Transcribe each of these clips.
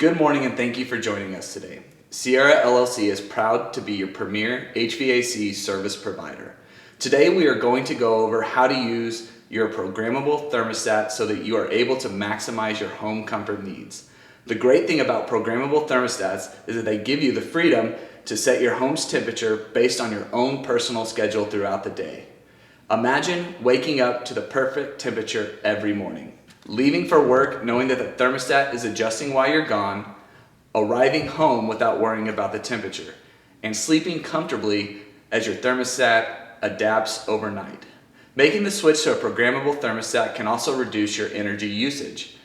Good morning and thank you for joining us today. Sierra LLC is proud to be your premier HVAC service provider. Today we are going to go over how to use your programmable thermostat so that you are able to maximize your home comfort needs. The great thing about programmable thermostats is that they give you the freedom to set your home's temperature based on your own personal schedule throughout the day. Imagine waking up to the perfect temperature every morning, leaving for work knowing that the thermostat is adjusting while you're gone, arriving home without worrying about the temperature, and sleeping comfortably as your thermostat adapts overnight. Making the switch to a programmable thermostat can also reduce your energy usage.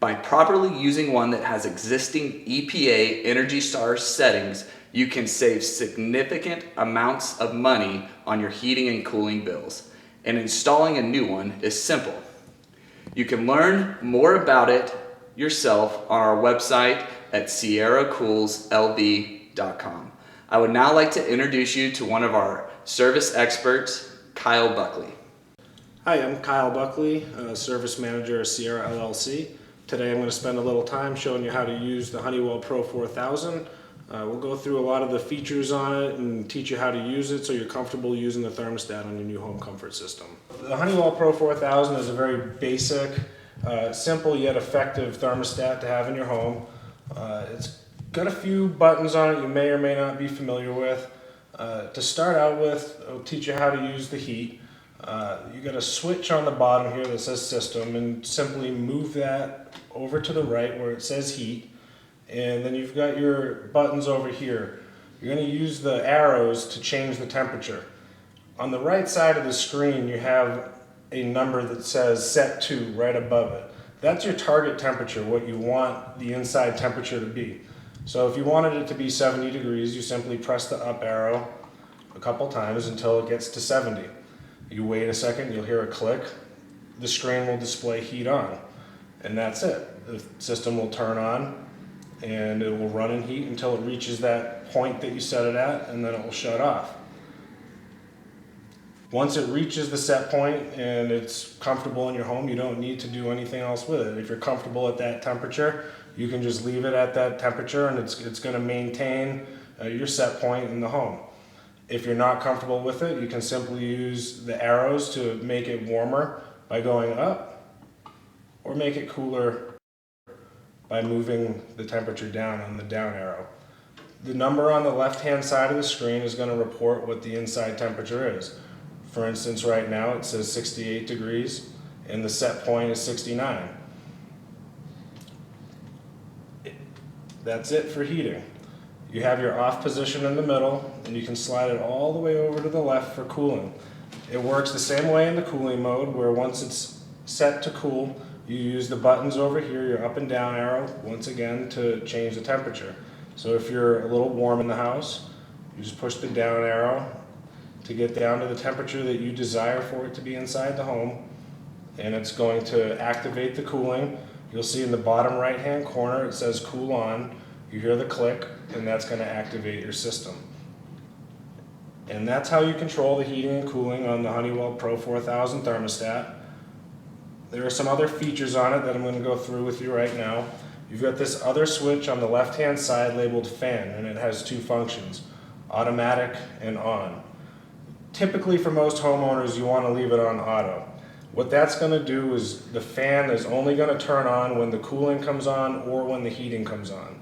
By properly using one that has existing EPA Energy Star settings, you can save significant amounts of money on your heating and cooling bills. And installing a new one is simple. You can learn more about it yourself on our website at sierracoolslb.com. I would now like to introduce you to one of our service experts, Kyle Buckley. Hi, I'm Kyle Buckley, Service Manager at Sierra LLC. Today I'm going to spend a little time showing you how to use the Honeywell Pro 4000. We'll go through a lot of the features on it and teach you how to use it so you're comfortable using the thermostat on your new home comfort system. The Honeywell Pro 4000 is a very basic, simple yet effective thermostat to have in your home. It's got a few buttons on it you may or may not be familiar with. To start out with, I'll teach you how to use the heat. You got a switch on the bottom here that says system, and simply move that over to the right where it says heat, and then you've got your buttons over here. You're going to use the arrows to change the temperature. On the right side of the screen you have a number that says set to right above it. That's your target temperature, what you want the inside temperature to be. So if you wanted it to be 70 degrees, you simply press the up arrow a couple times until it gets to 70. You wait a second, you'll hear a click, the screen will display heat on, and that's it. The system will turn on and it will run in heat until it reaches that point that you set it at, and then it will shut off. Once it reaches the set point and it's comfortable in your home, you don't need to do anything else with it. If you're comfortable at that temperature, you can just leave it at that temperature and it's going to maintain your set point in the home. If you're not comfortable with it, you can simply use the arrows to make it warmer by going up, or make it cooler by moving the temperature down on the down arrow. The number on the left-hand side of the screen is going to report what the inside temperature is. For instance, right now it says 68 degrees and the set point is 69. That's it for heating. You have your off position in the middle, and you can slide it all the way over to the left for cooling. It works the same way in the cooling mode, where once it's set to cool, you use the buttons over here, your up and down arrow, once again to change the temperature. So if you're a little warm in the house, you just push the down arrow to get down to the temperature that you desire for it to be inside the home, and it's going to activate the cooling. You'll see in the bottom right hand corner it says cool on. You hear the click, and that's going to activate your system. And that's how you control the heating and cooling on the Honeywell Pro 4000 thermostat. There are some other features on it that I'm going to go through with you right now. You've got this other switch on the left hand side labeled fan, and it has two functions, automatic and on. Typically for most homeowners you want to leave it on auto. What that's going to do is the fan is only going to turn on when the cooling comes on or when the heating comes on.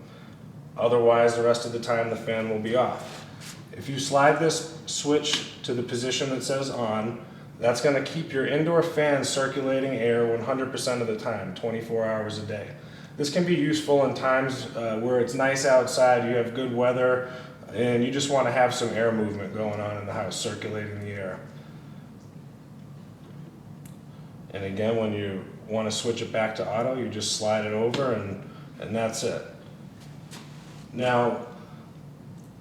Otherwise, the rest of the time the fan will be off. If you slide this switch to the position that says on, that's going to keep your indoor fan circulating air 100% of the time, 24 hours a day. This can be useful in times where it's nice outside, you have good weather, and you just want to have some air movement going on in the house, circulating the air. And again, when you want to switch it back to auto, you just slide it over and that's it. Now,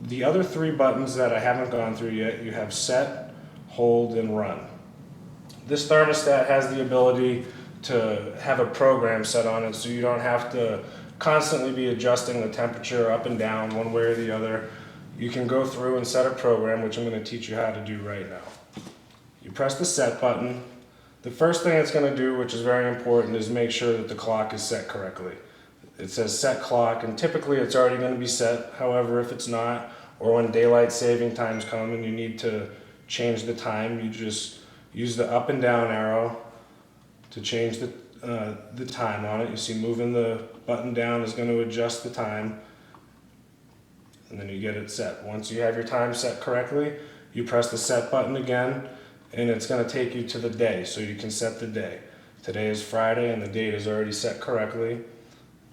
the other three buttons that I haven't gone through yet, you have set, hold, and run. This thermostat has the ability to have a program set on it so you don't have to constantly be adjusting the temperature up and down one way or the other. You can go through and set a program, which I'm going to teach you how to do right now. You press the set button. The first thing it's going to do, which is very important, is make sure that the clock is set correctly. it says set clock, and typically it's already going to be set. However, if it's not, or when daylight saving times come and you need to change the time, you just use the up and down arrow to change the time on it. You see moving the button down is going to adjust the time, and then you get it set. Once you have your time set correctly, you press the set button again, and it's going to take you to the day, so you can set the day. Today is Friday and the date is already set correctly.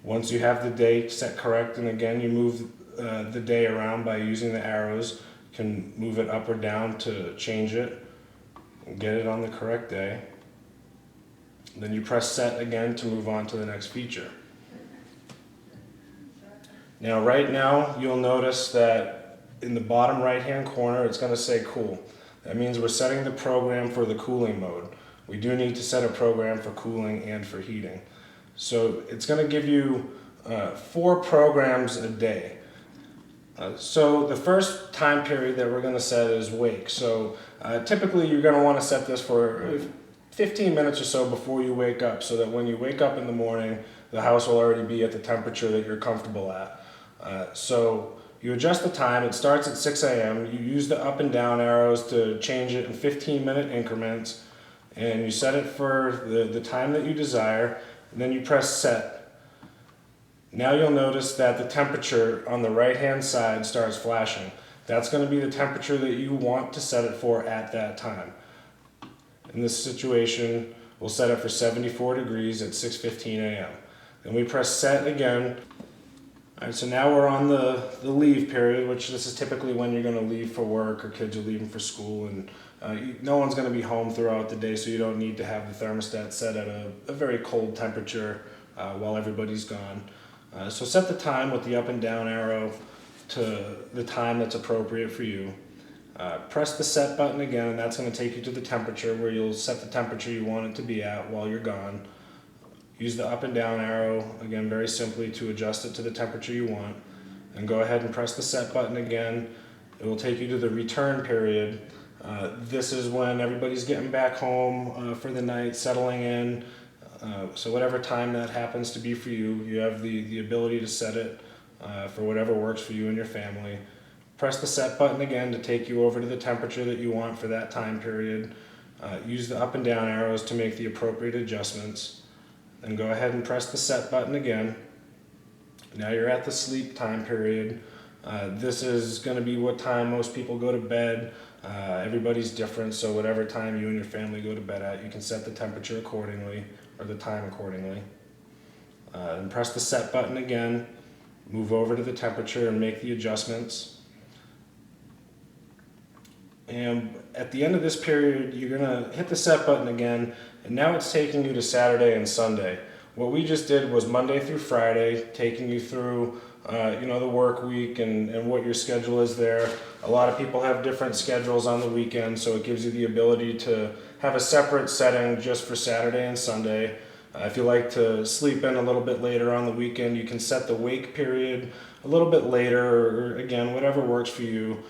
Once you have the date set correct, and again you move the day around by using the arrows, you can move it up or down to change it and get it on the correct day. Then you press set again to move on to the next feature. Now right now you'll notice that in the bottom right hand corner it's going to say cool. That means we're setting the program for the cooling mode. We do need to set a program for cooling and for heating. So it's going to give you 4 programs a day. So the first time period that we're going to set is wake. So typically you're going to want to set this for 15 minutes or so before you wake up, so that when you wake up in the morning, the house will already be at the temperature that you're comfortable at. So you adjust the time. It starts at 6 a.m. You use the up and down arrows to change it in 15-minute increments, and you set it for the time that you desire, and then you press set. Now you'll notice that the temperature on the right-hand side starts flashing. That's going to be the temperature that you want to set it for at that time. In this situation, we'll set it for 74 degrees at 6:15 a.m. Then we press set again. All right, so now we're on the leave period, which this is typically when you're going to leave for work or kids are leaving for school, and no one's going to be home throughout the day, so you don't need to have the thermostat set at a very cold temperature while everybody's gone. So set the time with the up and down arrow to the time that's appropriate for you. Press the set button again, and that's going to take you to the temperature where you'll set the temperature you want it to be at while you're gone. Use the up and down arrow, again very simply, to adjust it to the temperature you want. And go ahead and press the set button again. It will take you to the return period. This is when everybody's getting back home for the night, settling in. So whatever time that happens to be for you, you have the ability to set it for whatever works for you and your family. Press the set button again to take you over to the temperature that you want for that time period. Use the up and down arrows to make the appropriate adjustments. Then go ahead and press the set button again. Now you're at the sleep time period. This is going to be what time most people go to bed. Everybody's different, so whatever time you and your family go to bed at, you can set the temperature accordingly, or the time accordingly. And press the set button again. Move over to the temperature and make the adjustments. And at the end of this period, you're going to hit the set button again, and now it's taking you to Saturday and Sunday. What we just did was Monday through Friday, taking you through the work week and what your schedule is there. A lot of people have different schedules on the weekend, so it gives you the ability to have a separate setting just for Saturday and Sunday. If you like to sleep in a little bit later on the weekend, you can set the wake period a little bit later, or again, whatever works for you.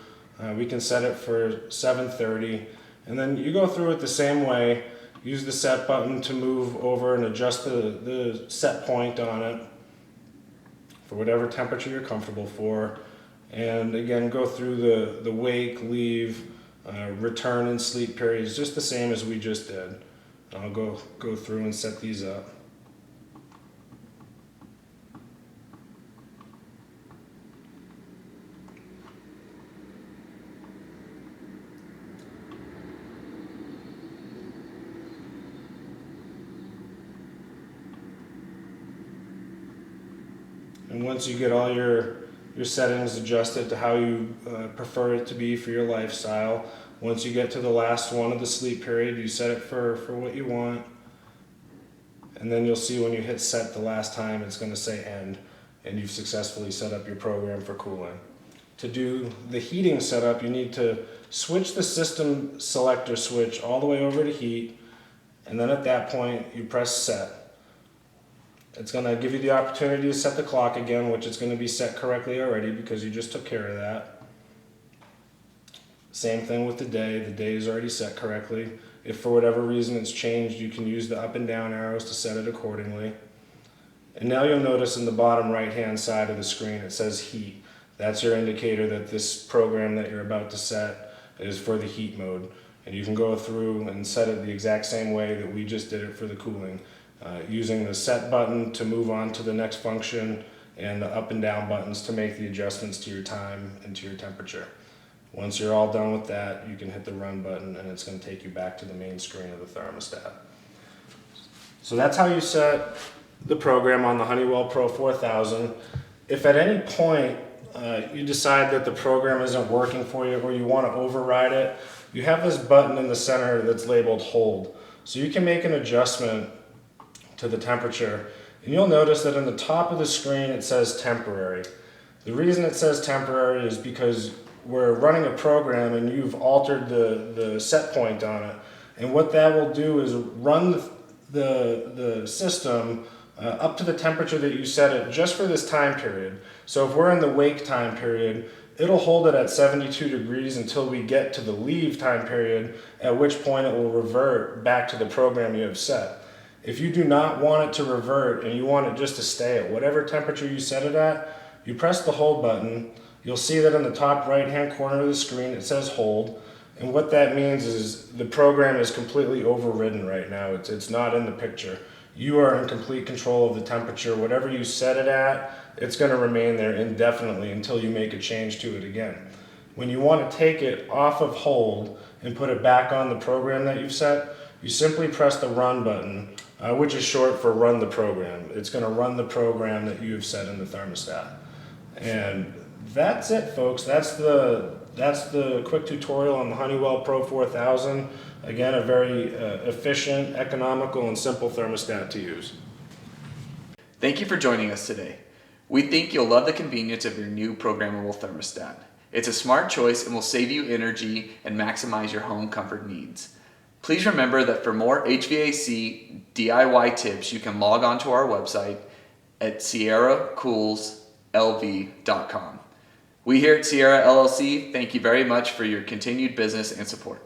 We can set it for 7:30, and then you go through it the same way. Use the set button to move over and adjust the set point on it for whatever temperature you're comfortable for. And again, go through the wake, leave, return, and sleep periods just the same as we just did. I'll go through and set these up. And once you get all your settings adjusted to how you prefer it to be for your lifestyle, once you get to the last one of the sleep period, you set it for what you want. And then you'll see when you hit set the last time, it's going to say end, and you've successfully set up your program for cooling. To do the heating setup, you need to switch the system selector switch all the way over to heat, and then at that point, you press set. It's going to give you the opportunity to set the clock again, which is going to be set correctly already because you just took care of that. Same thing with the day is already set correctly. If for whatever reason it's changed, you can use the up and down arrows to set it accordingly. And now you'll notice in the bottom right-hand side of the screen it says heat. That's your indicator that this program that you're about to set is for the heat mode. And you can go through and set it the exact same way that we just did it for the cooling, using the set button to move on to the next function and the up and down buttons to make the adjustments to your time and to your temperature. Once you're all done with that, you can hit the run button and it's going to take you back to the main screen of the thermostat. So that's how you set the program on the Honeywell Pro 4000. If at any point you decide that the program isn't working for you or you want to override it, you have this button in the center that's labeled hold. So you can make an adjustment to the temperature, and you'll notice that in the top of the screen it says temporary. The reason it says temporary is because we're running a program and you've altered the set point on it, and what that will do is run the system up to the temperature that you set it just for this time period. So if we're in the wake time period, it'll hold it at 72 degrees until we get to the leave time period, at which point it will revert back to the program you have set. If you do not want it to revert and you want it just to stay at whatever temperature you set it at, you press the hold button. You'll see that in the top right hand corner of the screen it says hold, and what that means is the program is completely overridden right now. It's not in the picture. You are in complete control of the temperature. Whatever you set it at, it's going to remain there indefinitely until you make a change to it again. When you want to take it off of hold and put it back on the program that you've set, you simply press the run button, which is short for run the program. It's going to run the program that you have set in the thermostat. And that's it, folks. That's the quick tutorial on the Honeywell Pro 4000. Again, a very efficient, economical, and simple thermostat to use. Thank you for joining us today. We think you'll love the convenience of your new programmable thermostat. It's a smart choice and will save you energy and maximize your home comfort needs. Please remember that for more HVAC DIY tips, you can log on to our website at sierracoolslv.com. We here at Sierra LLC thank you very much for your continued business and support.